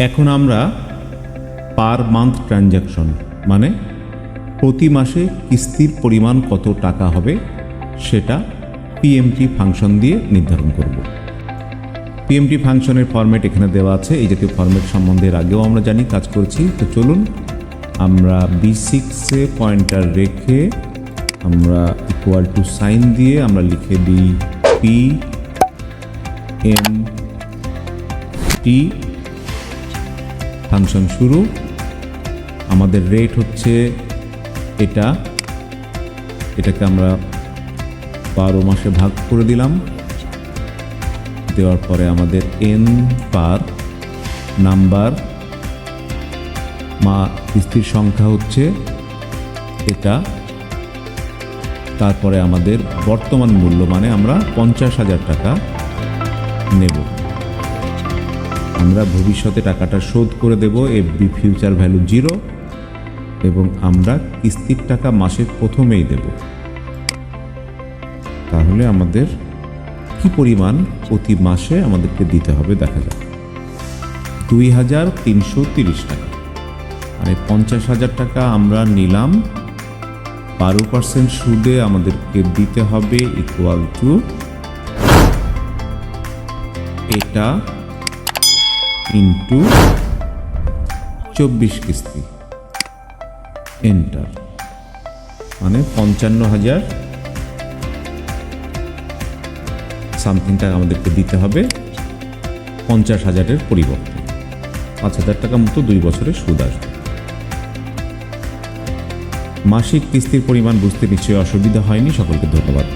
এখন আমরা per month transaction মানে প্রতি মাসে কিস্তির পরিমাণ কত টাকা হবে সেটা পিএমটি ফাংশন দিয়ে নির্ধারণ করব। পিএমটি ফাংশনের ফরম্যাট এখানে দেওয়া আছে। এই জাতীয় ফরম্যাট সম্বন্ধে এর আগেও আমরা জানি, কাজ করছি। তো চলুন আমরা B6-এ পয়েন্টার রেখে আমরা ইকুয়াল টু সাইন দিয়ে আমরা লিখে দিই পিএমটি ফাংশন শুরু। আমাদের রেট হচ্ছে এটাকে আমরা 12 মাসে ভাগ করে দিলাম। দেওয়ার পরে আমাদের এন পার নাম্বার কিস্তির সংখ্যা হচ্ছে এটা। তারপরে আমাদের বর্তমান মূল্য মানে আমরা 50,000 টাকা নেব। আমরা ভবিষ্যতে টাকাটা শোধ করে দেব এফবি ফিউচার ভ্যালু 0 এবং আমরা কিস্তির টাকা মাসের প্রথমেই দেব। তাহলে আমাদের কি পরিমাণ প্রতি মাসে আমাদেরকে দিতে হবে দেখা যাক। 2,330 টাকা মানে 50,000 টাকা আমরা নিলাম। 12% সুদে আমাদেরকে দিতে হবে ইকুয়াল টু এটা ইন্টু 24 কিস্তি এন্টার মানে 55,000 সামথিং টাকা আমাদেরকে দিতে হবে 50,000-এর পরিবর্তে। 5,000 টাকা মতো 2 বছরের সুদ আসবে। মাসিক কিস্তির পরিমাণ বুঝতে নিশ্চয়ই অসুবিধা হয়নি। সকলকে ধন্যবাদ।